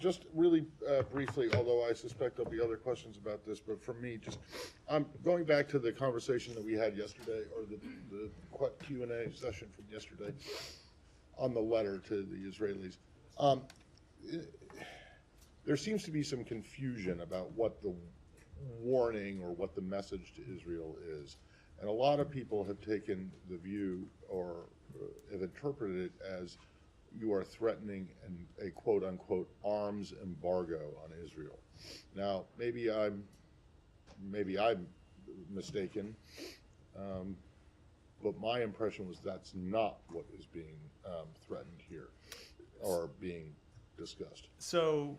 Just really briefly, although I suspect there'll be other questions about this, but for me, just going back to the conversation that we had yesterday, or the Q&A session from yesterday on the letter to the Israelis. There seems to be some confusion about what the warning or what the message to Israel is. And a lot of people have taken the view or have interpreted it as you are threatening a quote-unquote arms embargo on Israel. Now, maybe I'm mistaken, but my impression was that's not what is being threatened here or being discussed. So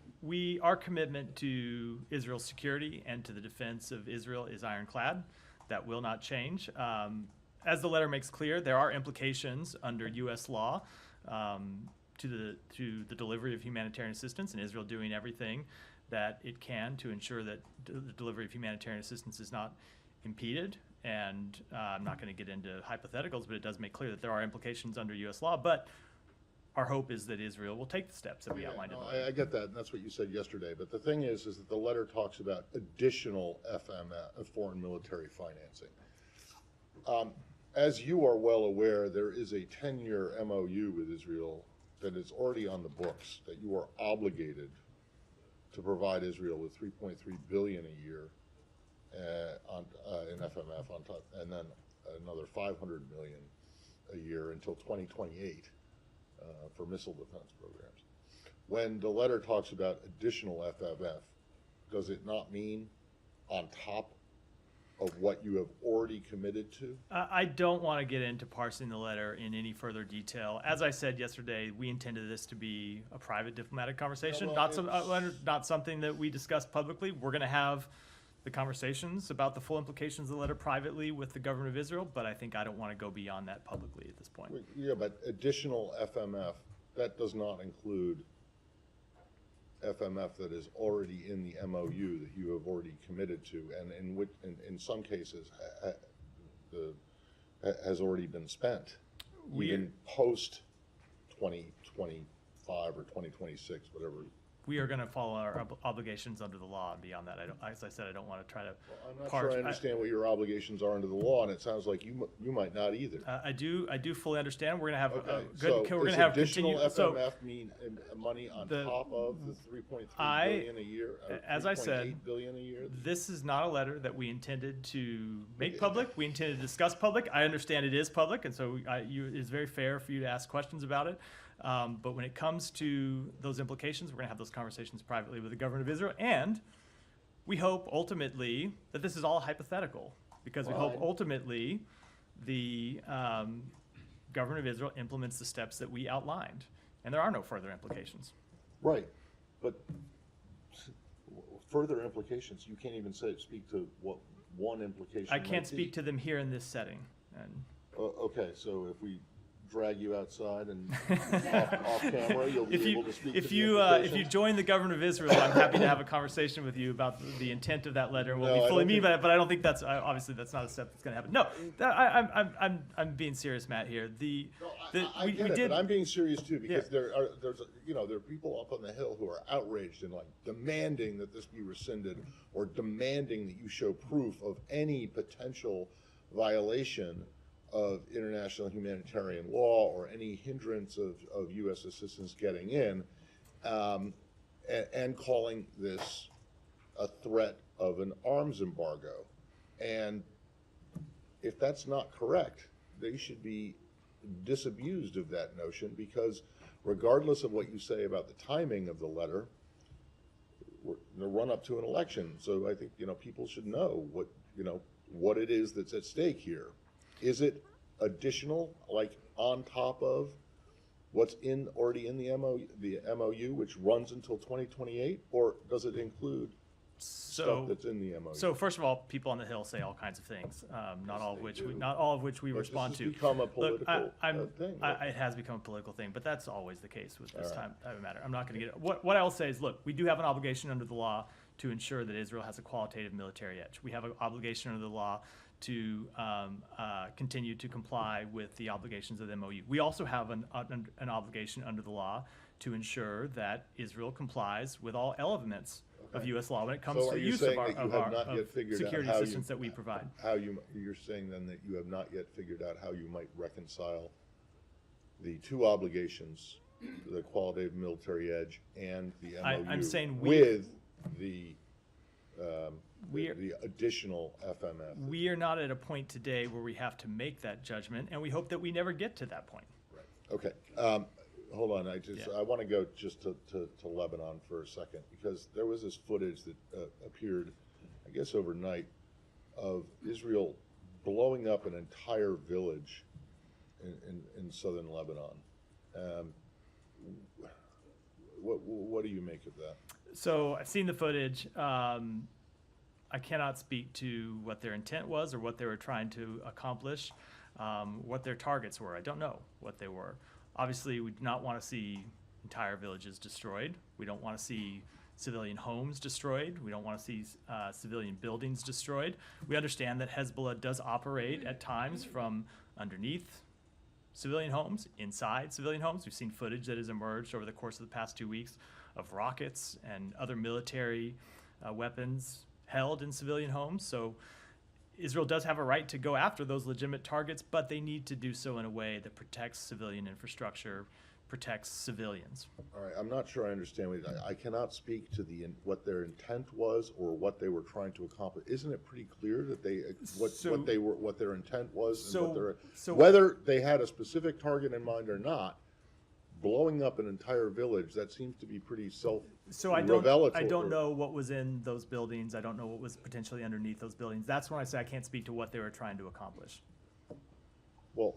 our commitment to Israel's security and to the defense of Israel is ironclad. That will not change. As the letter makes clear, there are implications under U.S. law to the delivery of humanitarian assistance, and Israel doing everything that it can to ensure that the delivery of humanitarian assistance is not impeded. And I'm not going to get into hypotheticals, but it does make clear that there are implications under U.S. law. But our hope is that Israel will take the steps that we outlined in the letter. I get that, and that's what you said yesterday. But the thing is that the letter talks about additional FMF, foreign military financing. As you are well aware, there is a 10-year MOU with Israel that is already on the books that you are obligated to provide Israel with $3.3 billion a year in FMF on top, and then another $500 million a year until 2028. For missile defense programs. When the letter talks about additional FMF, does it not mean on top of what you have already committed to? I don't want to get into parsing the letter in any further detail. As I said yesterday, we intended this to be a private diplomatic conversation, not something that we discuss publicly. We're going to have the conversations about the full implications of the letter privately with the government of Israel, but I think I don't want to go beyond that publicly at this point. Yeah, but additional FMF, that does not include FMF that is already in the MOU that you have already committed to, and in some cases has already been spent, even post 2025 or 2026, whatever. We are going to follow our obligations under the law, and beyond that, as I said, I don't want to try to. Well, I'm not sure I understand what your obligations are under the law, and it sounds like you might not either. I do fully understand. We're going to have okay. we're going to have additional FMF mean money on top of the 3.3 billion a year? As I said, $8 billion a year. This is not a letter that we intended to make public. We intended to discuss public. I understand it is public, and so it's very fair for you to ask questions about it. But when it comes to those implications, we're going to have those conversations privately with the government of Israel. And we hope ultimately that this is all hypothetical, because we hope ultimately the government of Israel implements the steps that we outlined. And there are no further implications. Right. But further implications, you can't even speak to what one implication I can't speak be. to them here in this setting. And okay, so if we drag you outside and off camera, you'll be able to speak to the implications? If you join the government of Israel, I'm happy to have a conversation with you about the intent of that letter and what we fully mean by it. But I don't think that's obviously that's not a step that's going to happen. No, I'm being serious, Matt. Here, I get it, but I'm being serious too, because there are people up on the Hill who are outraged and like demanding that this be rescinded, or demanding that you show proof of any potential violation of international humanitarian law or any hindrance of U.S. assistance getting in, and calling this a threat of an arms embargo. And if that's not correct, they should be disabused of that notion, because regardless of what you say about the timing of the letter, we're in the run up to an election. So I think people should know what it is that's at stake here. Is it additional, like on top of what's already in the MOU, which runs until 2028, or does it include stuff that's in the MOU? So first of all, people on the Hill say all kinds of things, not all of which we respond to. It's become a political thing. Right? It has become a political thing, but that's always the case with this type of matter. I'm not going to get it. What I will say is, look, we do have an obligation under the law to ensure that Israel has a qualitative military edge. We have an obligation under the law to continue to comply with the obligations of the MOU. We also have an obligation under the law to ensure that Israel complies with all elements of Okay. U.S. law when it comes So to are the you use of saying our that you have not of yet figured out security how you- assistance that we provide. You're saying then that you have not yet figured out how you might reconcile the two obligations, the qualitative military edge and the MOU, I'm saying with the We're- the additional FMF. We are not at a point today where we have to make that judgment, and we hope that we never get to that point. Right. Okay. Hold on. Yeah. I want to go just to Lebanon for a second, because there was this footage that appeared, I guess, overnight, of Israel blowing up an entire village in southern Lebanon. What do you make of that? So I've seen the footage. I cannot speak to what their intent was or what they were trying to accomplish, what their targets were. I don't know what they were. Obviously, we do not want to see entire villages destroyed. We don't want to see civilian homes destroyed. We don't want to see civilian buildings destroyed. We understand that Hezbollah does operate at times from underneath civilian homes, inside civilian homes. We've seen footage that has emerged over the course of the past 2 weeks of rockets and other military weapons held in civilian homes. So Israel does have a right to go after those legitimate targets, but they need to do so in a way that protects civilian infrastructure, protects civilians. All right, I'm not sure I understand. I cannot speak to what their intent was or what they were trying to accomplish. Isn't it pretty clear that what their intent was, and whether they had a specific target in mind or not? Blowing up an entire village, that seems to be pretty revelatory. I don't know what was in those buildings. I don't know what was potentially underneath those buildings. That's when I say I can't speak to what they were trying to accomplish. Well,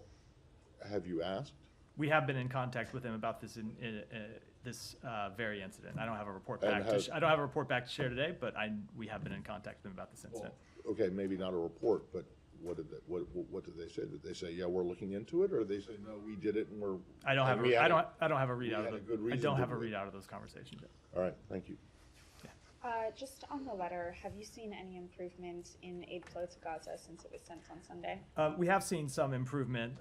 have you asked? We have been in contact with them about this this very incident. I don't have a report back. I don't have a report back to share today, but we have been in contact with them about this incident. Well, okay, maybe not a report, but what did they say? Did they say, yeah, we're looking into it, or did they say, no, we did it and we're? I don't have a readout of those conversations yet. All right, thank you. Just on the letter, have you seen any improvement in aid flow to Gaza since it was sent on Sunday? We have seen some improvement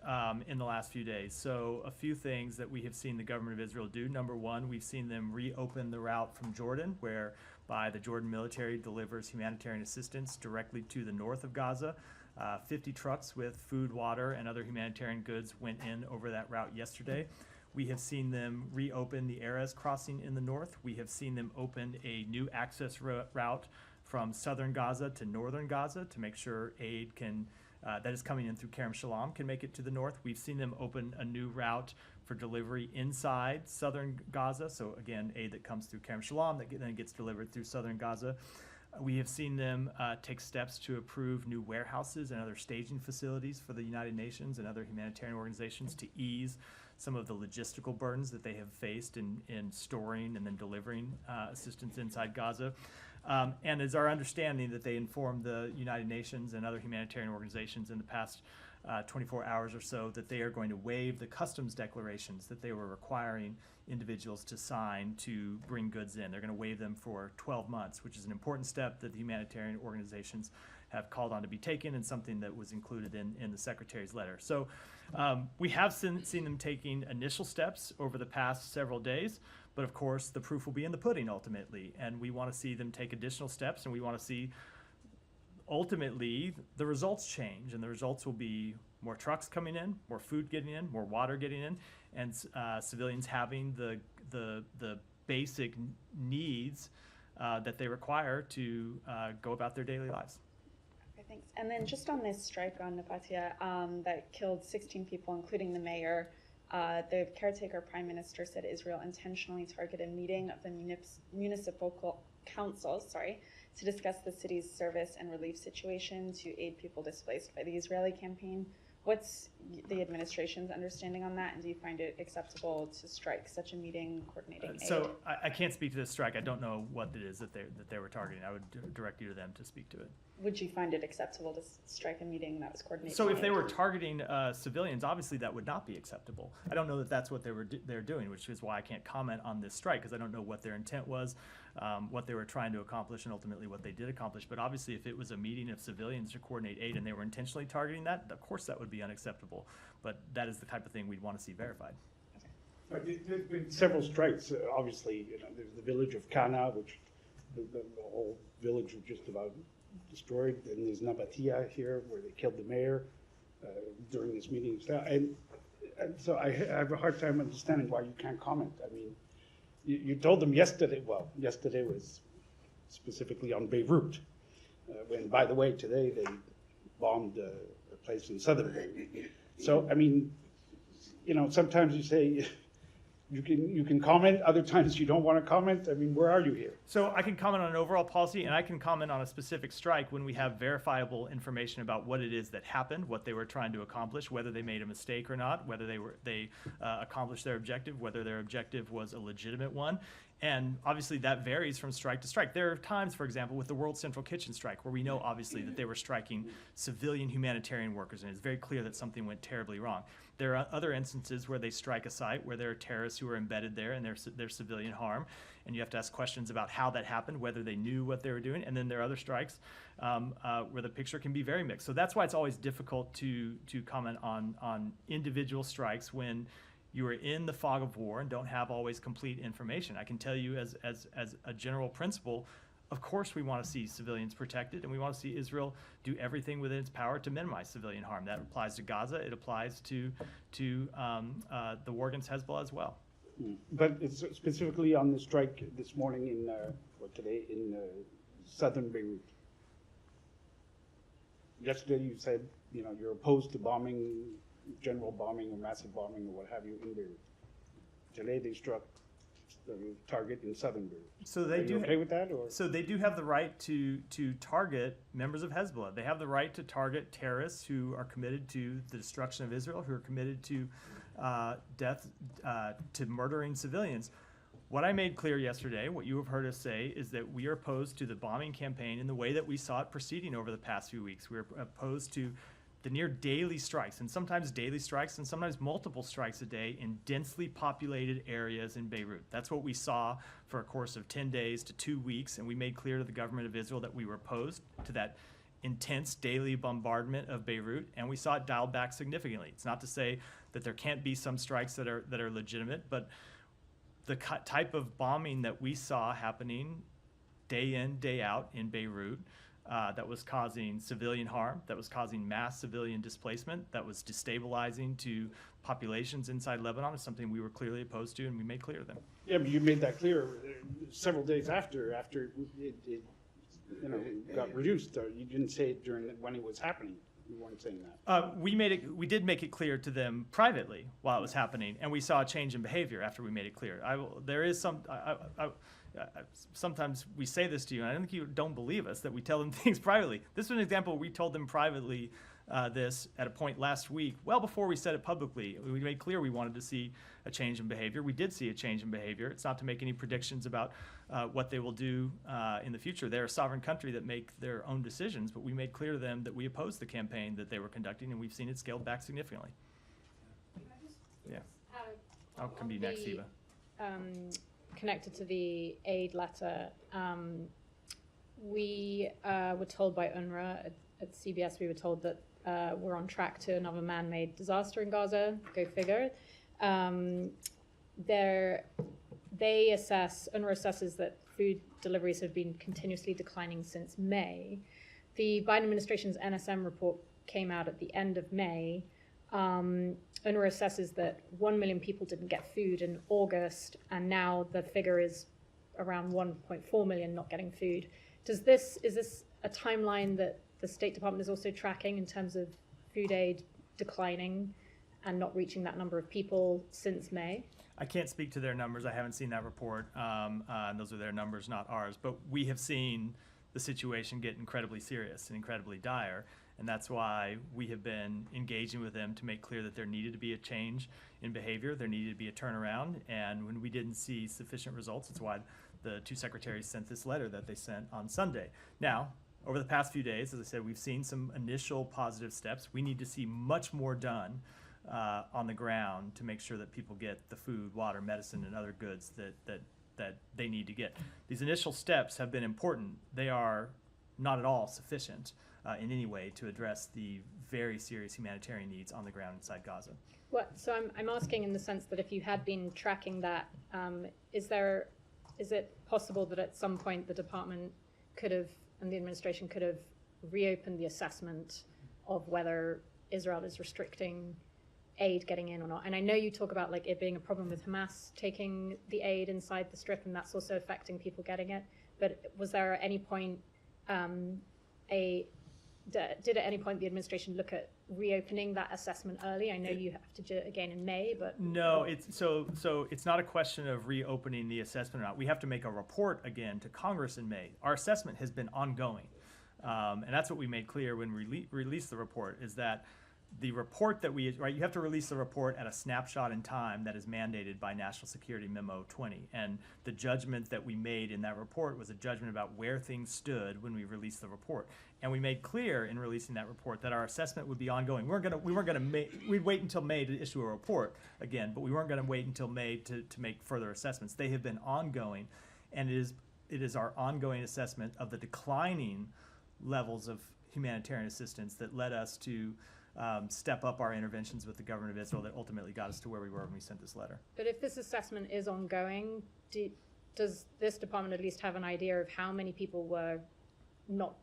in the last few days. So a few things that we have seen the government of Israel do. Number one, we've seen them reopen the route from Jordan, whereby the Jordan military delivers humanitarian assistance directly to the north of Gaza. 50 trucks with food, water, and other humanitarian goods went in over that route yesterday. We have seen them reopen the Erez crossing in the north. We have seen them open a new access route from southern Gaza to northern Gaza to make sure aid that is coming in through Kerem Shalom can make it to the north. We've seen them open a new route for delivery inside southern Gaza. So again, aid that comes through Kerem Shalom that then gets delivered through southern Gaza. We have seen them take steps to approve new warehouses and other staging facilities for the United Nations and other humanitarian organizations to ease some of the logistical burdens that they have faced in storing and then delivering assistance inside Gaza. And it's our understanding that they informed the United Nations and other humanitarian organizations in the past 24 hours or so that they are going to waive the customs declarations that they were requiring individuals to sign to bring goods in. They're going to waive them for 12 months, which is an important step that the humanitarian organizations have called on to be taken and something that was included in the Secretary's letter. So we have seen them taking initial steps over the past several days, but of course the proof will be in the pudding ultimately, and we want to see them take additional steps, and we want to see ultimately the results change, and the results will be more trucks coming in, more food getting in, more water getting in, and civilians having the basic needs that they require to go about their daily lives. Okay, thanks. And then just on this strike on Nabatea that killed 16 people, including the mayor, the caretaker prime minister said Israel intentionally targeted a meeting of the municipal councils, to discuss the city's service and relief situation to aid people displaced by the Israeli campaign. What's the administration's understanding on that, and do you find it acceptable to strike such a meeting coordinating aid? So I can't speak to this strike. I don't know what it is that they were targeting. I would direct you to them to speak to it. Would you find it acceptable to strike a meeting that was coordinated? So if they were targeting civilians, obviously that would not be acceptable. I don't know that that's what they're doing, which is why I can't comment on this strike, because I don't know what their intent was, what they were trying to accomplish, and ultimately what they did accomplish. But obviously if it was a meeting of civilians to coordinate aid and they were intentionally targeting that, of course that would be unacceptable. But that is the type of thing we'd want to see verified. Okay. There's been several strikes. Obviously, there's the village of Kana, which the whole village was just about destroyed. And there's Nabatea here, where they killed the mayor during this meeting. And so I have a hard time understanding why you can't comment. I mean, you told them yesterday. Well, yesterday was specifically on Beirut. When, by the way, today they bombed a place in southern Beirut. So, I mean, sometimes you say you can comment, other times you don't want to comment. I mean, where are you here? So I can comment on an overall policy, and I can comment on a specific strike when we have verifiable information about what it is that happened, what they were trying to accomplish, whether they made a mistake or not, whether they accomplished their objective, whether their objective was a legitimate one. And obviously that varies from strike to strike. There are times, for example, with the World Central Kitchen strike, where we know obviously that they were striking civilian humanitarian workers, and it's very clear that something went terribly wrong. There are other instances where they strike a site where there are terrorists who are embedded there and there's civilian harm, and you have to ask questions about how that happened, whether they knew what they were doing. And then there are other strikes where the picture can be very mixed. So that's why it's always difficult to comment on individual strikes when you are in the fog of war and don't have always complete information. I can tell you as a general principle, of course we want to see civilians protected, and we want to see Israel do everything within its power to minimize civilian harm. That applies to Gaza. It applies to the war against Hezbollah as well. But it's specifically on the strike this morning or today in southern Beirut. Yesterday you said you're opposed to bombing, general bombing or massive bombing or what have you in Beirut. Today they struck the target in southern Beirut. So they Are you okay with that? Or? So they do have the right to target members of Hezbollah. They have the right to target terrorists who are committed to the destruction of Israel, who are committed to death, to murdering civilians. What I made clear yesterday, what you have heard us say, is that we are opposed to the bombing campaign in the way that we saw it proceeding over the past few weeks. We're opposed to the near daily strikes, and sometimes daily strikes, and sometimes multiple strikes a day in densely populated areas in Beirut. That's what we saw for a course of 10 days to 2 weeks, and we made clear to the government of Israel that we were opposed to that intense daily bombardment of Beirut, and we saw it dialed back significantly. It's not to say that there can't be some strikes that are legitimate, but the type of bombing that we saw happening day in, day out in Beirut, that was causing civilian harm, that was causing mass civilian displacement, that was destabilizing to populations inside Lebanon, is something we were clearly opposed to, and we made clear to them. Yeah, but you made that clear several days after it got reduced. You didn't say it when it was happening. You weren't saying that. We did make it clear to them privately while it was happening, and we saw a change in behavior after we made it clear. Sometimes we say this to you, and I don't think you don't believe us, that we tell them things privately. This is an example where we told them privately this at a point last week, well before we said it publicly. We made clear we wanted to see a change in behavior. We did see a change in behavior. It's not to make any predictions about what they will do in the future. They're a sovereign country that make their own decisions, but we made clear to them that we opposed the campaign that they were conducting, and we've seen it scaled back significantly. Yeah. I'll come to you next, Eva. Connected to the aid letter, we were told by UNRWA at CBS, we were told that we're on track to another man-made disaster in Gaza. Go figure. UNRWA assesses that food deliveries have been continuously declining since May. The Biden administration's NSM report came out at the end of May. UNRWA assesses that 1 million people didn't get food in August, and now the figure is around 1.4 million not getting food. Is this a timeline that the State Department is also tracking in terms of food aid declining and not reaching that number of people since May? I can't speak to their numbers. I haven't seen that report. And those are their numbers, not ours. But we have seen the situation get incredibly serious and incredibly dire. And that's why we have been engaging with them to make clear that there needed to be a change in behavior, there needed to be a turnaround, and when we didn't see sufficient results, it's why the two secretaries sent this letter that they sent on Sunday. Now, over the past few days, as I said, we've seen some initial positive steps. We need to see much more done on the ground to make sure that people get the food, water, medicine, and other goods that they need to get. These initial steps have been important. They are not at all sufficient. in any way to address the very serious humanitarian needs on the ground inside Gaza. So I'm asking in the sense that if you had been tracking that, is it possible that at some point the department could have, and the administration could have reopened the assessment of whether Israel is restricting aid getting in or not? And I know you talk about like it being a problem with Hamas taking the aid inside the Strip, and that's also affecting people getting it. But was there at any point did at any point the administration look at reopening that assessment early? I know you have to do it again in May, but no, it's so it's not a question of reopening the assessment or not. We have to make a report again to Congress in May. Our assessment has been ongoing, and that's what we made clear when we released the report. Is that the report that you have to release the report at a snapshot in time that is mandated by National Security Memo 20. And the judgment that we made in that report was a judgment about where things stood when we released the report. And we made clear in releasing that report that our assessment would be ongoing. We'd wait until May to issue a report again, but we weren't going to wait until May to make further assessments. They have been ongoing, and it is our ongoing assessment of the declining levels of humanitarian assistance that led us to step up our interventions with the government of Israel that ultimately got us to where we were when we sent this letter. But if this assessment is ongoing, does this department at least have an idea of how many people were not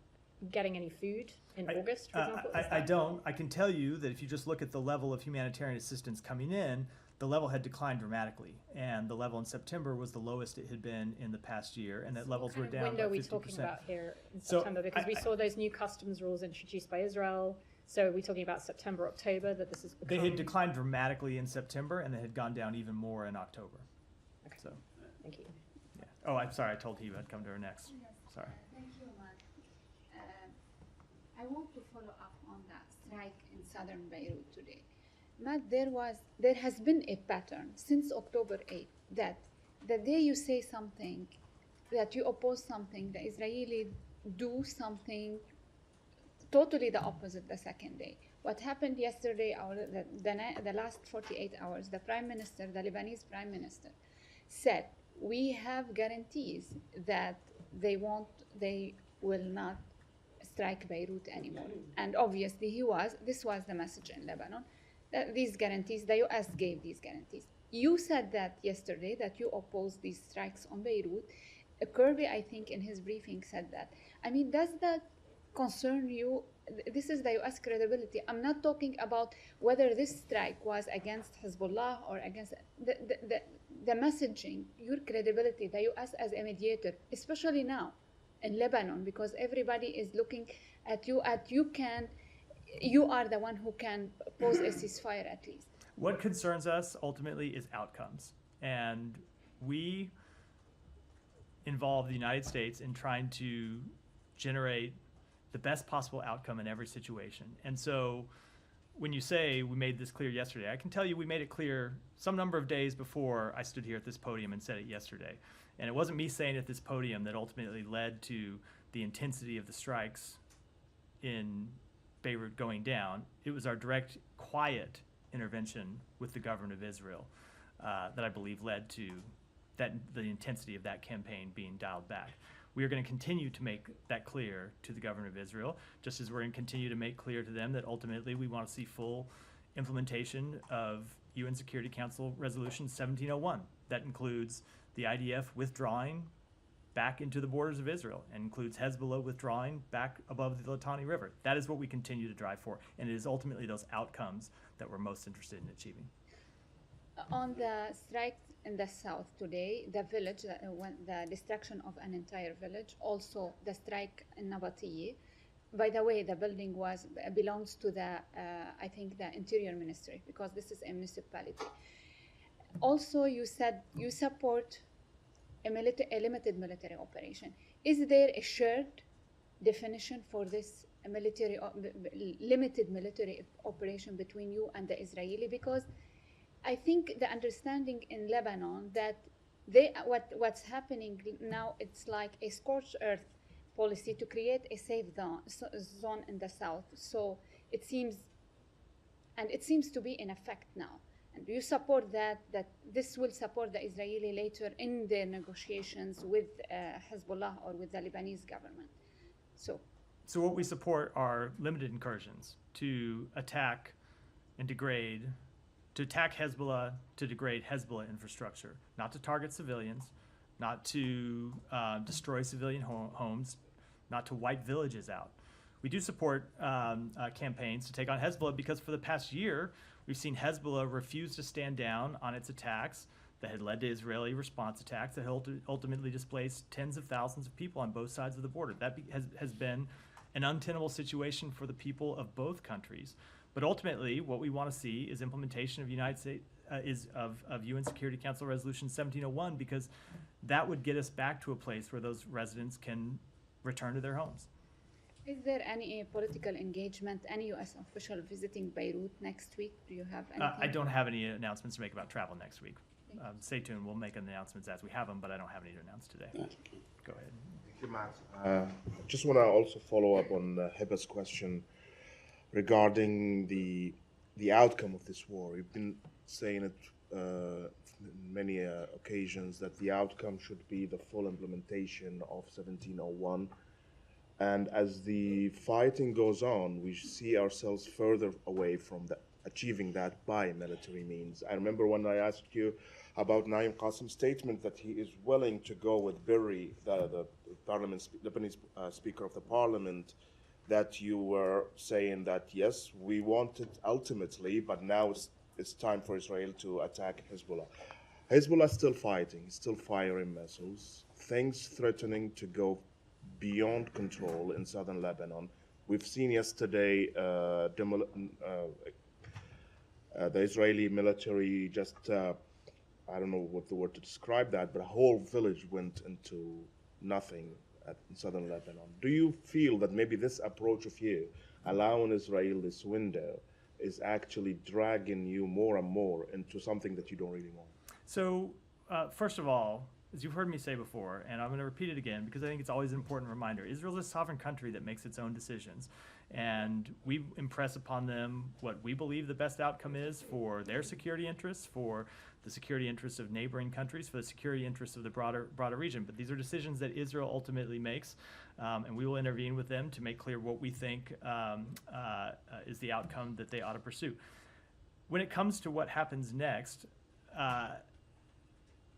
getting any food in August, for example? I don't. I can tell you that if you just look at the level of humanitarian assistance coming in, the level had declined dramatically, and the level in September was the lowest it had been in the past year, and that levels were down by 50%. What kind of window are we talking about here in September? Because we saw those new customs rules introduced by Israel. So are we talking about September, October, that this has become... They had declined dramatically in September, and they had gone down even more in October. Okay. So, thank you. yeah. Oh, I'm sorry. I told Hiva I'd come to her next. Yes, Sorry. Thank you, Mark. I want to follow up on that strike in southern Beirut today. Matt, there has been a pattern since October 8th that the day you say something, that you oppose something, the Israeli do something totally the opposite the second day. What happened yesterday, the last 48 hours, the Prime Minister, the Lebanese Prime Minister, said, we have guarantees that they will not strike Beirut anymore. And obviously this was the message in Lebanon, that these guarantees, the US gave these guarantees. You said that yesterday, that you opposed these strikes on Beirut. Kirby, I think, in his briefing said that. I mean, does that concern you? This is the US credibility. I'm not talking about whether this strike was against Hezbollah or against the messaging, your credibility, the US as a mediator, especially now in Lebanon, because everybody is looking at you, you are the one who can pose a ceasefire at least. What concerns us ultimately is outcomes. And we involve the United States in trying to generate the best possible outcome in every situation. And so when you say we made this clear yesterday, I can tell you we made it clear some number of days before I stood here at this podium and said it yesterday. And it wasn't me saying at this podium that ultimately led to the intensity of the strikes in Beirut going down. It was our direct, quiet intervention with the government of Israel that I believe led to the intensity of that campaign being dialed back. We are going to continue to make that clear to the government of Israel, just as we're going to continue to make clear to them that ultimately we want to see full implementation of UN Security Council Resolution 1701. That includes the IDF withdrawing back into the borders of Israel and includes Hezbollah withdrawing back above the Litani River. That is what we continue to drive for, and it is ultimately those outcomes that we're most interested in achieving. On the strike in the south today, the village, the destruction of an entire village, also the strike in Nabatieh. By the way, the building belongs to the, I think, the Interior Ministry, because this is a municipality. Also, you said you support a limited military operation. Is there a shared definition for this limited military operation between you and the Israeli? Because I think the understanding in Lebanon that what's happening now, it's like a scorched earth policy to create a safe zone in the south. So it seems to be in effect now. And do you support that this will support the Israeli later in their negotiations with Hezbollah or with the Lebanese government? So what we support are limited incursions to attack and degrade, to attack Hezbollah, to degrade Hezbollah infrastructure, not to target civilians, not to destroy civilian homes, not to wipe villages out. We do support campaigns to take on Hezbollah because for the past year, we've seen Hezbollah refuse to stand down on its attacks that had led to Israeli response attacks that ultimately displaced tens of thousands of people on both sides of the border. That has been an untenable situation for the people of both countries. But ultimately, what we want to see is implementation of of UN Security Council Resolution 1701, because that would get us back to a place where those residents can return to their homes. Is there any political engagement, any U.S. official visiting Beirut next week? Do you have anything? I don't have any announcements to make about travel next week. Stay tuned. We'll make announcements as we have them, but I don't have any to announce today. Go ahead. Thank you, Matt. I just want to also follow up on Heba's question regarding the outcome of this war. You've been saying it on many occasions that the outcome should be the full implementation of 1701. And as the fighting goes on, we see ourselves further away from achieving that by military means. I remember when I asked you about Naim Qasim's statement that he is willing to go with Berry, the Lebanese Speaker of the Parliament, that you were saying that, yes, we want it ultimately, but now it's time for Israel to attack Hezbollah. Hezbollah is still fighting, still firing missiles, things threatening to go beyond control in southern Lebanon. We've seen yesterday the Israeli military just, I don't know what the word to describe that, but a whole village went into nothing in southern Lebanon. Do you feel that maybe this approach of you, allowing Israel this window, is actually dragging you more and more into something that you don't really want? So, first of all, as you've heard me say before, and I'm going to repeat it again because I think it's always an important reminder, Israel is a sovereign country that makes its own decisions. And we impress upon them what we believe the best outcome is for their security interests, for the security interests of neighboring countries, for the security interests of the broader region. But these are decisions that Israel ultimately makes, and we will intervene with them to make clear what we think is the outcome that they ought to pursue. When it comes to what happens next,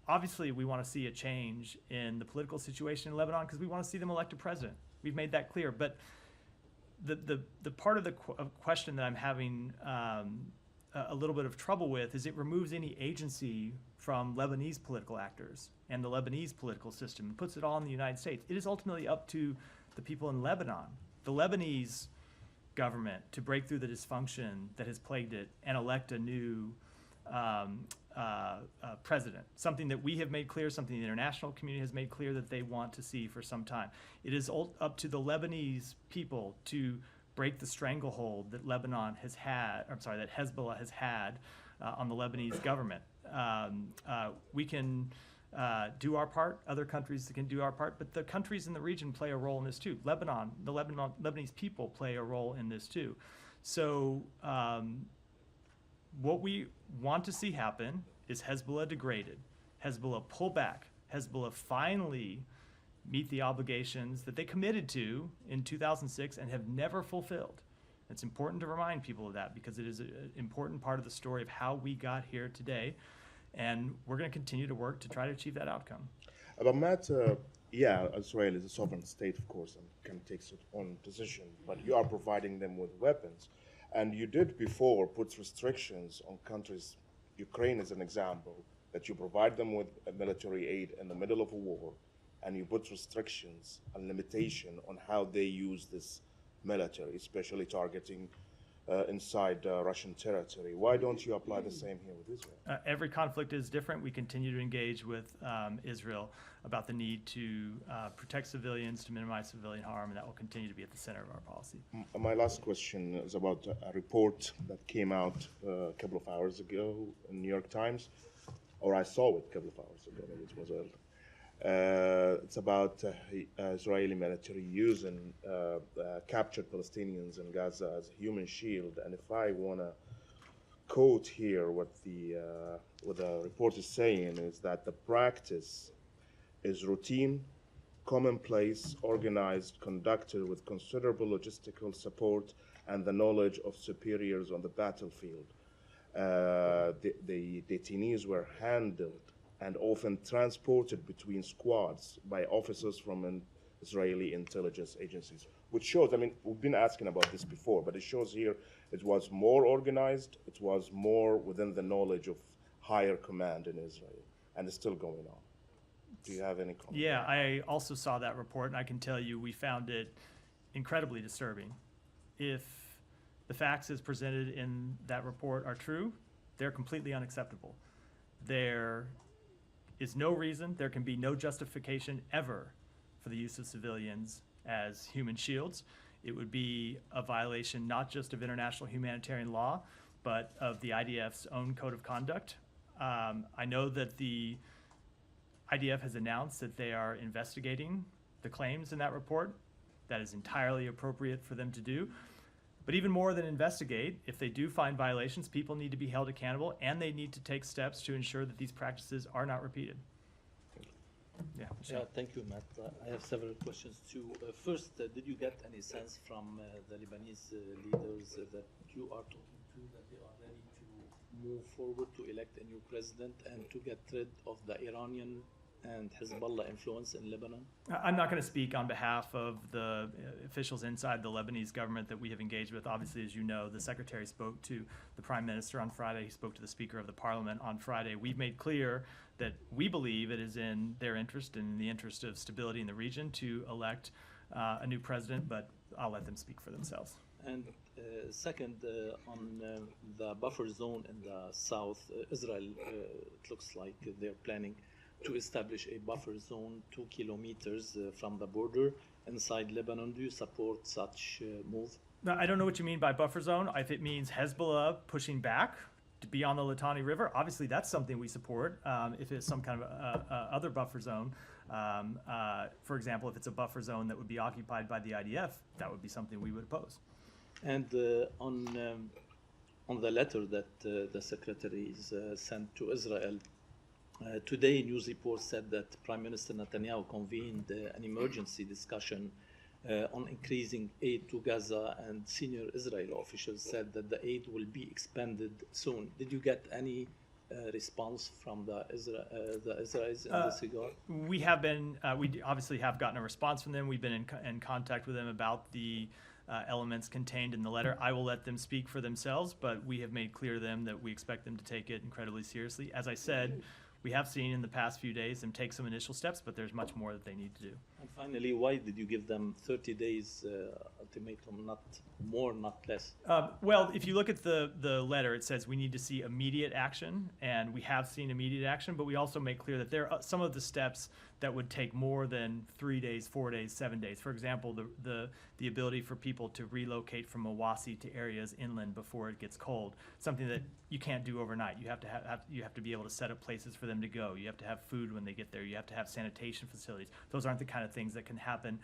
obviously we want to see a change in the political situation in Lebanon because we want to see them elect a president. We've made that clear. But the part of the question that I'm having a little bit of trouble with is it removes any agency from Lebanese political actors and the Lebanese political system and puts it all in the United States. It is ultimately up to the people in Lebanon, the Lebanese government, to break through the dysfunction that has plagued it and elect a new president, something that we have made clear, something the international community has made clear that they want to see for some time. It is up to the Lebanese people to break the stranglehold that Lebanon has had, that Hezbollah has had on the Lebanese government. We can do our part, other countries can do our part, but the countries in the region play a role in this too. The Lebanese people play a role in this too. So what we want to see happen is Hezbollah degraded, Hezbollah pull back, Hezbollah finally meet the obligations that they committed to in 2006 and have never fulfilled. It's important to remind people of that because it is an important part of the story of how we got here today, and we're going to continue to work to try to achieve that outcome. But Matt, Israel is a sovereign state, of course, and can take its own decision, but you are providing them with weapons. And you did before put restrictions on countries, Ukraine is an example, that you provide them with military aid in the middle of a war, and you put restrictions and limitation on how they use this military, especially targeting inside Russian territory. Why don't you apply the same here with Israel? Every conflict is different. We continue to engage with Israel about the need to protect civilians, to minimize civilian harm, and that will continue to be at the center of our policy. My last question is about a report that came out a couple of hours ago in New York Times, or I saw it a couple of hours ago, maybe it was early. It's about Israeli military using captured Palestinians in Gaza as a human shield. And if I want to quote here what the report is saying, is that the practice is routine, commonplace, organized, conducted with considerable logistical support and the knowledge of superiors on the battlefield. The detainees were handled and often transported between squads by officers from Israeli intelligence agencies, which shows, I mean, we've been asking about this before, but it shows here it was more organized, it was more within the knowledge of higher command in Israel, and it's still going on. Do you have any comment? Yeah, I also saw that report, and I can tell you we found it incredibly disturbing. If the facts as presented in that report are true, they're completely unacceptable. There is no reason, there can be no justification ever for the use of civilians as human shields. It would be a violation not just of international humanitarian law, but of the IDF's own code of conduct. I know that the IDF has announced that they are investigating the claims in that report. That is entirely appropriate for them to do. But even more than investigate, if they do find violations, people need to be held accountable, and they need to take steps to ensure that these practices are not repeated. Yeah, Yeah, thank you, Matt. I have several questions too. First, did you get any sense from the Lebanese leaders that you are talking to that they are ready to move forward to elect a new president and to get rid of the Iranian and Hezbollah influence in Lebanon? I'm not going to speak on behalf of the officials inside the Lebanese government that we have engaged with. Obviously, as you know, the secretary spoke to the prime minister on Friday. He spoke to the speaker of the parliament on Friday. We've made clear that we believe it is in their interest and in the interest of stability in the region to elect a new president, but I'll let them speak for themselves. And second, on the buffer zone in the south, Israel, it looks like they're planning to establish a buffer zone 2 kilometers from the border inside Lebanon. Do you support such move? Now, I don't know what you mean by buffer zone. If it means Hezbollah pushing back to be on the Litani River, obviously that's something we support. If it's some kind of other buffer zone, for example, if it's a buffer zone that would be occupied by the IDF, that would be something we would oppose. And on the letter that the secretaries sent to Israel, today, news reports said that Prime Minister Netanyahu convened an emergency discussion on increasing aid to Gaza, and senior Israeli officials said that the aid will be expanded soon. Did you get any response from the Israelis in this regard? We have been, we obviously have gotten a response from them. We've been in contact with them about the elements contained in the letter. I will let them speak for themselves, but we have made clear to them that we expect them to take it incredibly seriously. As I said, we have seen in the past few days them take some initial steps, but there's much more that they need to do. And finally, why did you give them 30 days ultimatum, not more, not less? Well, if you look at the letter, it says we need to see immediate action, and we have seen immediate action, but we also make clear that there are some of the steps that would take more than 3 days, 4 days, 7 days. For example, the ability for people to relocate from Mawasi to areas inland before it gets cold, something that you can't do overnight. You have to be able to set up places for them to go. You have to have food when they get there. You have to have sanitation facilities. Those aren't the kind of things that can happen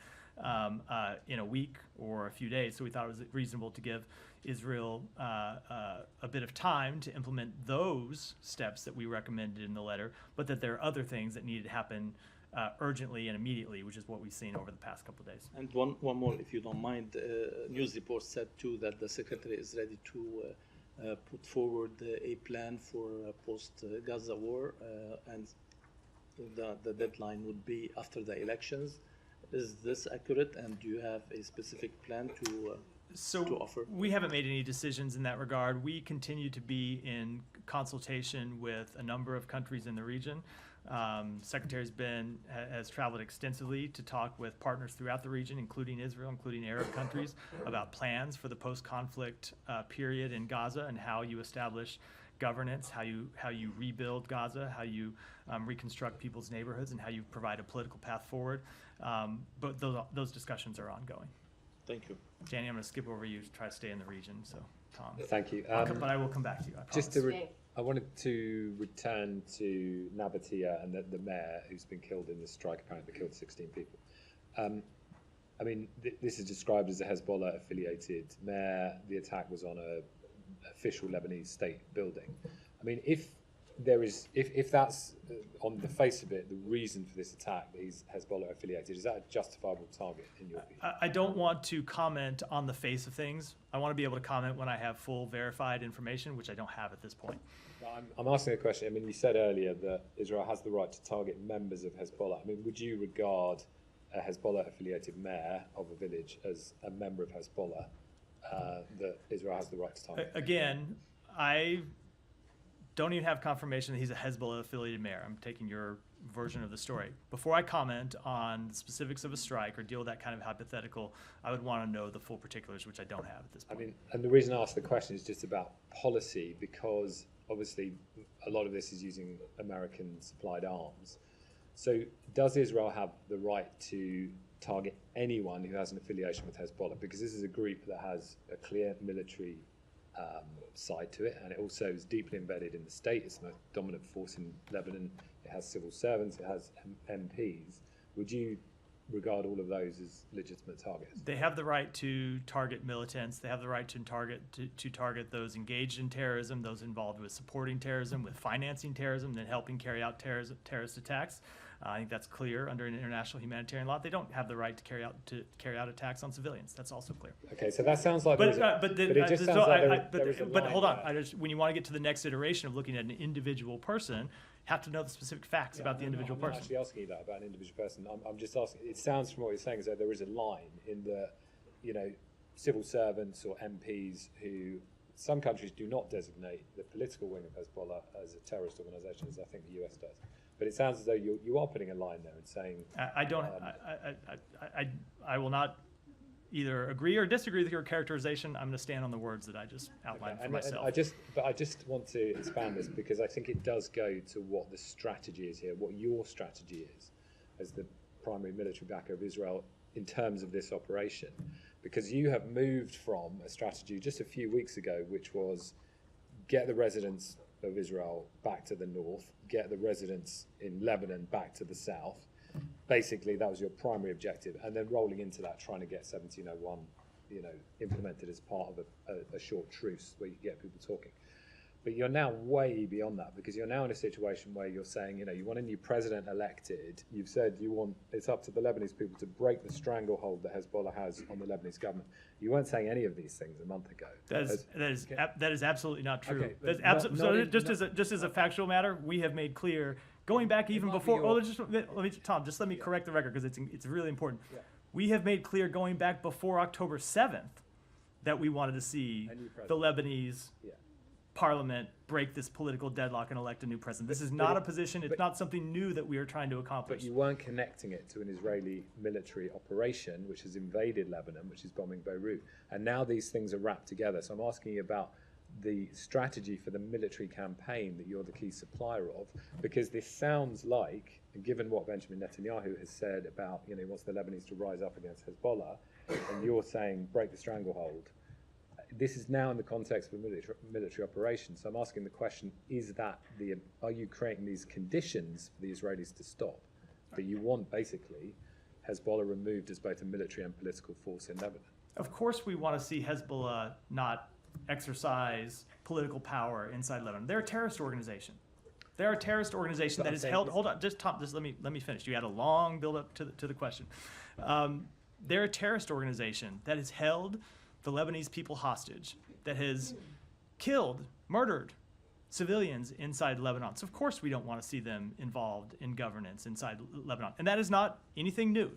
in a week or a few days. So we thought it was reasonable to give Israel a bit of time to implement those steps that we recommended in the letter, but that there are other things that needed to happen urgently and immediately, which is what we've seen over the past couple of days. And one more, if you don't mind. News reports said too that the secretary is ready to put forward a plan for post-Gaza war, and the deadline would be after the elections. Is this accurate, and do you have a specific plan to offer? We haven't made any decisions in that regard. We continue to be in consultation with a number of countries in the region. Secretary has traveled extensively to talk with partners throughout the region, including Israel, including Arab countries, about plans for the post-conflict period in Gaza and how you establish governance, how you rebuild Gaza, how you reconstruct people's neighborhoods, and how you provide a political path forward. But those discussions are ongoing. Thank you. Danny, I'm going to skip over you to try to stay in the region. So, Tom. Thank you. But I will come back to you. I promise. I wanted to return to Nabatea and the mayor who's been killed in this strike, apparently killed 16 people. I mean, this is described as a Hezbollah-affiliated mayor. The attack was on a official Lebanese state building. I mean, if there is, if that's on the face of it, the reason for this attack that he's Hezbollah affiliated, is that a justifiable target in your view? I don't want to comment on the face of things. I want to be able to comment when I have full verified information, which I don't have at this point. I'm asking a question. I mean, you said earlier that Israel has the right to target members of Hezbollah. I mean, would you regard a Hezbollah-affiliated mayor of a village as a member of Hezbollah that Israel has the right to target? Again, I don't even have confirmation that he's a Hezbollah-affiliated mayor. I'm taking your version of the story. Before I comment on the specifics of a strike or deal with that kind of hypothetical, I would want to know the full particulars, which I don't have at this point. I mean, and the reason I asked the question is just about policy, because obviously a lot of this is using American-supplied arms. So does Israel have the right to target anyone who has an affiliation with Hezbollah? Because this is a group that has a clear military side to it, and it also is deeply embedded in the state. It's the most dominant force in Lebanon. It has civil servants, it has MPs. Would you regard all of those as legitimate targets? They have the right to target militants. They have the right to target those engaged in terrorism, those involved with supporting terrorism, with financing terrorism, and helping carry out terrorist attacks. I think that's clear under an international humanitarian law. They don't have the right to carry out attacks on civilians. That's also clear. Okay, so that sounds like But hold on. When you want to get to the next iteration of looking at an individual person, have to know the specific facts about the individual person. I'm not actually asking you that about an individual person. I'm just asking. It sounds from what you're saying as though there is a line in the, civil servants or MPs who some countries do not designate the political wing of Hezbollah as a terrorist organisation, as I think the US does. But it sounds as though you are putting a line there and saying. I will not either agree or disagree with your characterization. I'm going to stand on the words that I just outlined for myself. I just want to expand this because I think it does go to what the strategy is here, what your strategy is as the primary military backer of Israel in terms of this operation. Because you have moved from a strategy just a few weeks ago, which was get the residents of Israel back to the north, get the residents in Lebanon back to the south. Basically, that was your primary objective, and then rolling into that, trying to get 1701, implemented as part of a short truce where you can get people talking. But you're now way beyond that, because you're now in a situation where you're saying, you want a new president elected. You've said it's up to the Lebanese people to break the stranglehold that Hezbollah has on the Lebanese government. You weren't saying any of these things a month ago. That is absolutely not true. Okay, Just as a factual matter, we have made clear, going back even before. Tom, just let me correct the record because it's really important. Yeah. We have made clear going back before October 7th that we wanted to see the Lebanese parliament break this political deadlock and elect a new president. This is not a position. It's not something new that we are trying to accomplish. But you weren't connecting it to an Israeli military operation which has invaded Lebanon, which is bombing Beirut. And now these things are wrapped together. So I'm asking you about the strategy for the military campaign that you're the key supplier of, because this sounds like, given what Benjamin Netanyahu has said about, he wants the Lebanese to rise up against Hezbollah, and you're saying break the stranglehold. This is now in the context of a military operation. So I'm asking the question, are you creating these conditions for the Israelis to stop? That you want basically Hezbollah removed as both a military and political force in Lebanon? Of course we want to see Hezbollah not exercise political power inside Lebanon. They're a terrorist organization. They're a terrorist organization that is held. Hold on, Tom. Just let me finish. You had a long build up to the question. They're a terrorist organization that has held the Lebanese people hostage, that has killed, murdered civilians inside Lebanon. So of course we don't want to see them involved in governance inside Lebanon. And that is not anything new.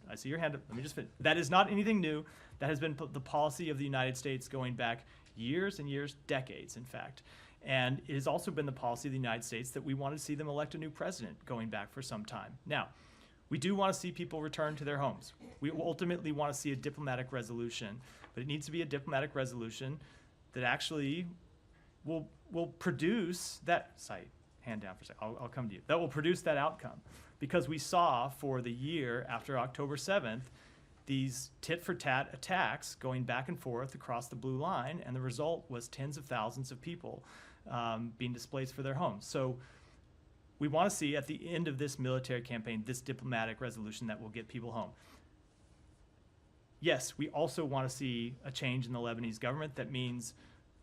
I see your hand up. Let me just finish. That is not anything new. That has been the policy of the United States going back years and years, decades, in fact. And it has also been the policy of the United States that we want to see them elect a new president going back for some time. Now, we do want to see people return to their homes. We ultimately want to see a diplomatic resolution, but it needs to be a diplomatic resolution that actually will produce that, hand down for a second, I'll come to you. That will produce that outcome. Because we saw for the year after October 7th, these tit-for-tat attacks going back and forth across the blue line, and the result was tens of thousands of people being displaced for their homes. So we want to see at the end of this military campaign, this diplomatic resolution that will get people home. Yes, we also want to see a change in the Lebanese government. That means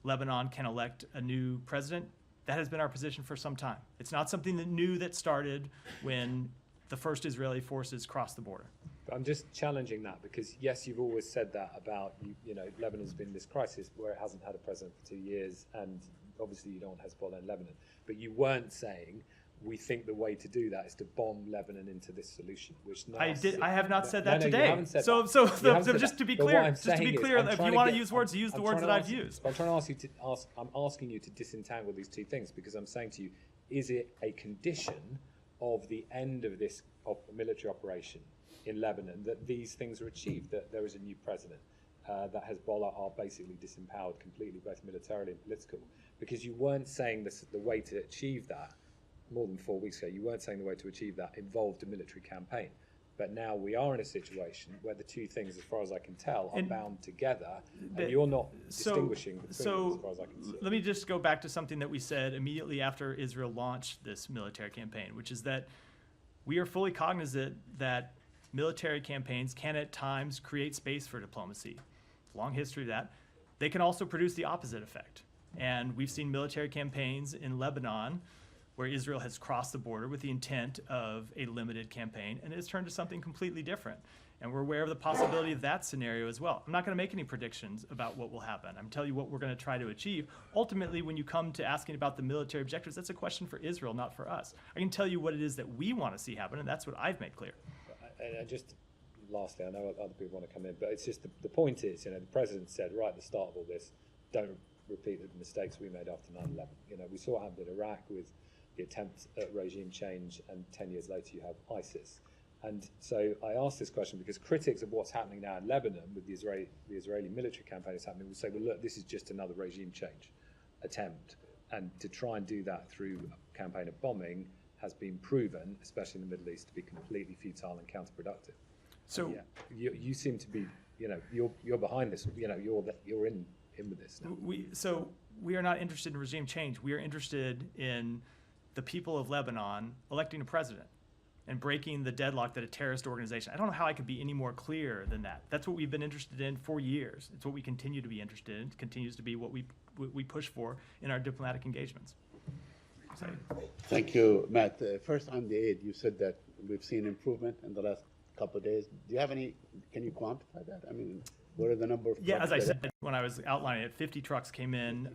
Lebanon can elect a new president That has been our position for some time. It's not something that new that started when the first Israeli forces crossed the border. But I'm just challenging that because, yes, you've always said that about, you know, Lebanon's been in this crisis where it hasn't had a president for 2 years, and obviously you don't want Hezbollah in Lebanon. But you weren't saying, we think the way to do that is to bomb Lebanon into this solution, which now I have not said that no, today. You haven't said so that. so, You haven't said just that. to be But what clear, I'm just to be saying is, clear, I'm if trying you want to get- use words, use the I'm words trying that to I've ask you- used. I'm trying to ask you to ask. I'm asking you to disentangle these two things because I'm saying to you, is it a condition of the end of this military operation in Lebanon that these things are achieved, that there is a new president, that Hezbollah are basically disempowered completely, both militarily and political? Because you weren't saying this, the way to achieve that more than 4 weeks ago, you weren't saying the way to achieve that involved a military campaign. But now we are in a situation where the two things, as far as I can tell, are And bound together, the- and you're not so- distinguishing between them, as far as I can see. Let me just go back to something that we said immediately after Israel launched this military campaign, which is that we are fully cognizant that military campaigns can at times create space for diplomacy. Long history of that. They can also produce the opposite effect. And we've seen military campaigns in Lebanon where Israel has crossed the border with the intent of a limited campaign, and it's turned to something completely different. And we're aware of the possibility of that scenario as well. I'm not going to make any predictions about what will happen. I'm telling you what we're going to try to achieve. Ultimately, when you come to asking about the military objectives, that's a question for Israel, not for us. I can tell you what it is that we want to see happen, and that's what I've made clear. And just lastly, I know other people want to come in, but it's just the point is, you know, the president said right at the start of all this, don't repeat the mistakes we made after 9/11. You know, we saw what happened in Iraq with the attempt at regime change, and 10 years later you have ISIS. And so I asked this question because critics of what's happening now in Lebanon with the Israeli military campaign is happening will say, well, look, this is just another regime change attempt. And to try and do that through a campaign of bombing has been proven, especially in the Middle East, to be completely futile and counterproductive. So Yeah, you seem to be, you know, you're behind this. You know, you're in with this now. we are not interested in regime change. We are interested in the people of Lebanon electing a president and breaking the deadlock that a terrorist organization. I don't know how I could be any more clear than that. That's what we've been interested in for years. It's what we continue to be interested in. It continues to be what we push for in our diplomatic engagements. So, Thank you, Matt. First, on the aid, you said that we've seen improvement in the last couple of days. Do you have any, can you quantify that? I mean, what are the number of yeah, as I trucks that- said when I was outlining it, 50 trucks came in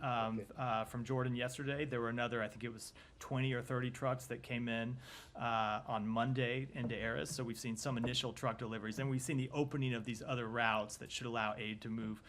from Jordan yesterday. There were another, I think it was 20 or 30 trucks that came in on Monday into Erez. So we've seen some initial truck deliveries, and we've seen the opening of these other routes that should allow aid to move